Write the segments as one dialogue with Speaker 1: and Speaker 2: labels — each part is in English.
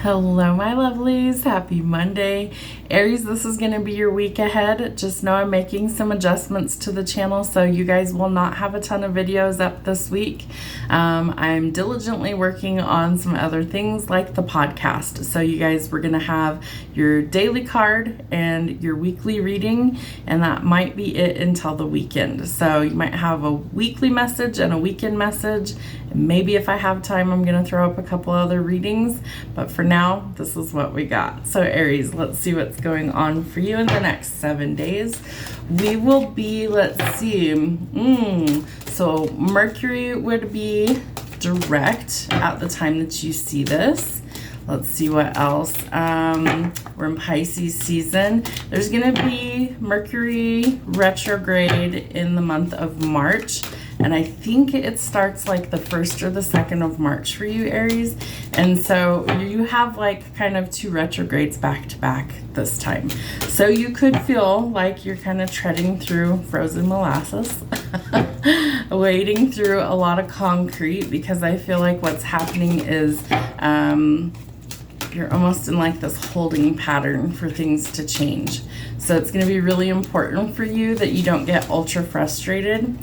Speaker 1: Hello, my lovelies. Happy Monday. Aries, this is going to be your week ahead. Just know I'm making some adjustments to the channel, so you guys will not have a ton of videos up this week. I'm diligently working on some other things like the podcast. So you guys, we're going to have your daily card and your weekly reading, and that might be it until the weekend. So you might have a weekly message and a weekend message. Maybe if I have time, I'm going to throw up a couple other readings, but for now, this is what we got. So Aries, let's see what's going on for you in the next 7 days. We will be, let's see, so Mercury would be direct at the time that you see this. Let's see what else. We're in Pisces season. There's going to be Mercury retrograde in the month of March. And I think it starts like the 1st or the 2nd of March for you, Aries. And so you have like kind of 2 retrogrades back to back this time. So you could feel like you're kind of treading through frozen molasses, wading through a lot of concrete, because I feel like what's happening is you're almost in like this holding pattern for things to change. So it's going to be really important for you that you don't get ultra frustrated.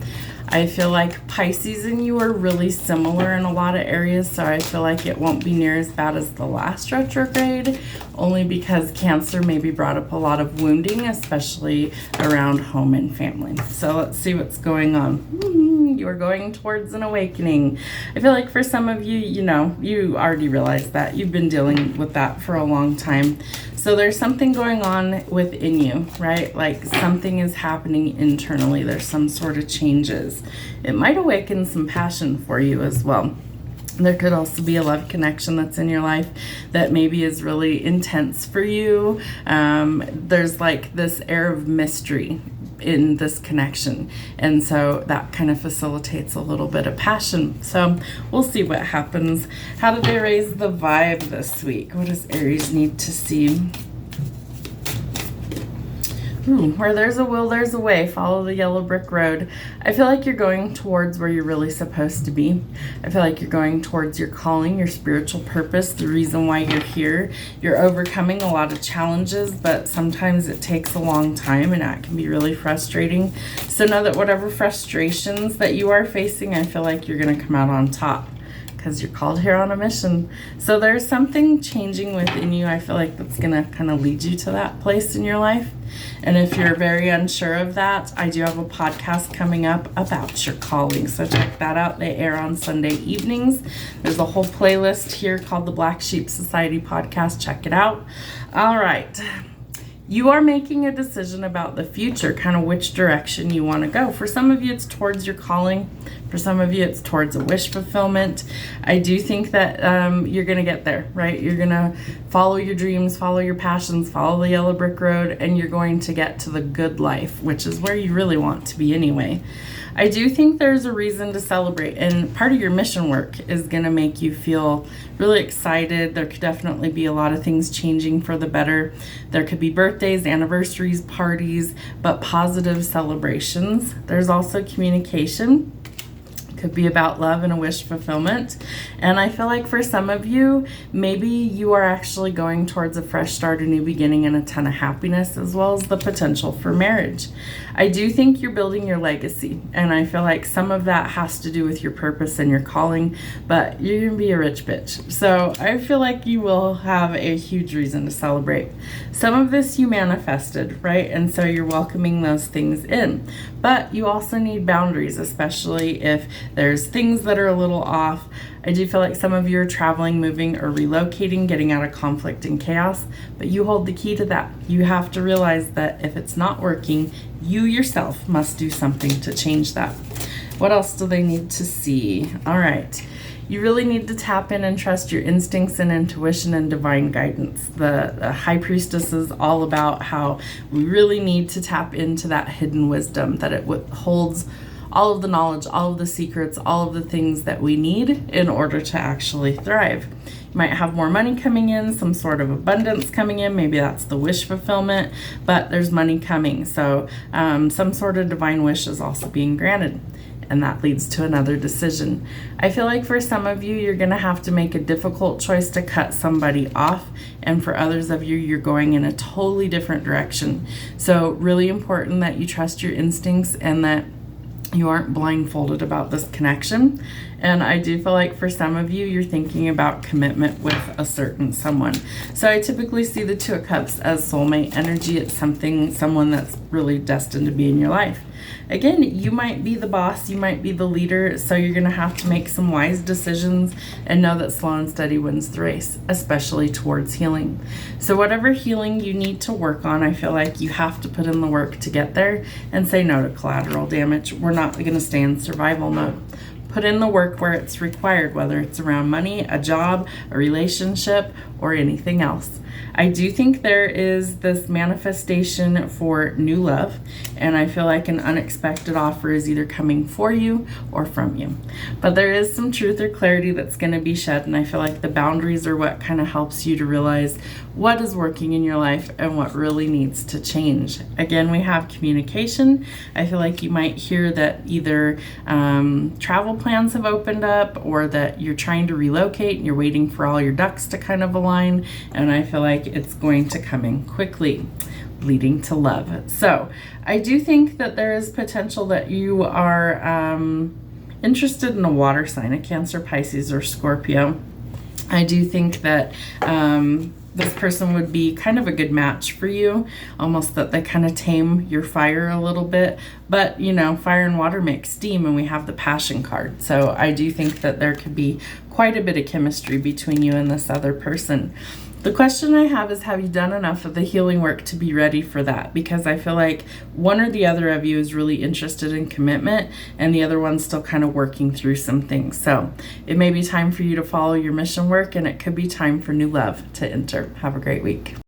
Speaker 1: I feel like Pisces and you are really similar in a lot of areas, so I feel like it won't be near as bad as the last retrograde, only because Cancer maybe brought up a lot of wounding, especially around home and family. So let's see what's going on. You are going towards an awakening. I feel like for some of you, you already realized that. You've been dealing with that for a long time. So there's something going on within you, right? Like something is happening internally. There's some sort of changes. It might awaken some passion for you as well. There could also be a love connection that's in your life that maybe is really intense for you. There's like this air of mystery in this connection, and so that kind of facilitates a little bit of passion. So we'll see what happens. How did they raise the vibe this week? What does Aries need to see? Where there's a will, there's a way. Follow the yellow brick road. I feel like you're going towards where you're really supposed to be. I feel like you're going towards your calling, your spiritual purpose, the reason why you're here. You're overcoming a lot of challenges, but sometimes it takes a long time and that can be really frustrating. So know that whatever frustrations that you are facing, I feel like you're going to come out on top, because you're called here on a mission. So there's something changing within you. I feel like that's gonna kind of lead you to that place in your life. And if you're very unsure of that, I do have a podcast coming up about your calling. So check that out. They air on Sunday evenings. There's a whole playlist here called the Black Sheep Society podcast. Check it out. All right. You are making a decision about the future, kind of which direction you want to go. For some of you, it's towards your calling. For some of you, it's towards a wish fulfillment. I do think that you're going to get there, right? You're going to follow your dreams, follow your passions, follow the yellow brick road, and you're going to get to the good life, which is where you really want to be anyway. I do think there's a reason to celebrate, and part of your mission work is going to make you feel really excited. There could definitely be a lot of things changing for the better. There could be birthdays, anniversaries, parties, but positive celebrations. There's also communication. Could be about love and a wish fulfillment. And I feel like for some of you, maybe you are actually going towards a fresh start, a new beginning, and a ton of happiness, as well as the potential for marriage. I do think you're building your legacy, and I feel like some of that has to do with your purpose and your calling, but you're gonna be a rich bitch. So I feel like you will have a huge reason to celebrate. Some of this you manifested, right? And so you're welcoming those things in. But you also need boundaries, especially if there's things that are a little off. I do feel like some of you are traveling, moving, or relocating, getting out of conflict and chaos, but you hold the key to that. You have to realize that if it's not working, you yourself must do something to change that. What else do they need to see? All right. You really need to tap in and trust your instincts and intuition and divine guidance. The High Priestess is all about how we really need to tap into that hidden wisdom, that it holds all of the knowledge, all of the secrets, all of the things that we need in order to actually thrive. You might have more money coming in, some sort of abundance coming in. Maybe that's the wish fulfillment, but there's money coming. So some sort of divine wish is also being granted. and that leads to another decision. I feel like for some of you, you're going to have to make a difficult choice to cut somebody off, and for others of you, you're going in a totally different direction. So really important that you trust your instincts and that you aren't blindfolded about this connection. And I do feel like for some of you, you're thinking about commitment with a certain someone. So I typically see the Two of Cups as soulmate energy. It's someone that's really destined to be in your life. Again, you might be the boss, you might be the leader, so you're going to have to make some wise decisions and know that slow and steady wins the race, especially towards healing. So whatever healing you need to work on, I feel like you have to put in the work to get there and say no to collateral damage. We're not going to stay in survival mode. Put in the work where it's required, whether it's around money, a job, a relationship, or anything else. I do think there is this manifestation for new love, and I feel like an unexpected offer is either coming for you or from you. But there is some truth or clarity that's going to be shed, and I feel like the boundaries are what kind of helps you to realize what is working in your life and what really needs to change. Again, we have communication. I feel like you might hear that either travel plans have opened up, or that you're trying to relocate and you're waiting for all your ducks to kind of align, and I feel like it's going to come in quickly, leading to love. So I do think that there is potential that you are interested in a water sign, a Cancer, Pisces, or Scorpio. I do think that this person would be kind of a good match for you, almost that they kind of tame your fire a little bit. But, you know, fire and water make steam, and we have the Passion card. So I do think that there could be quite a bit of chemistry between you and this other person. The question I have is, have you done enough of the healing work to be ready for that? Because I feel like one or the other of you is really interested in commitment, and the other one's still kind of working through some things. So it may be time for you to follow your mission work, and it could be time for new love to enter. Have a great week.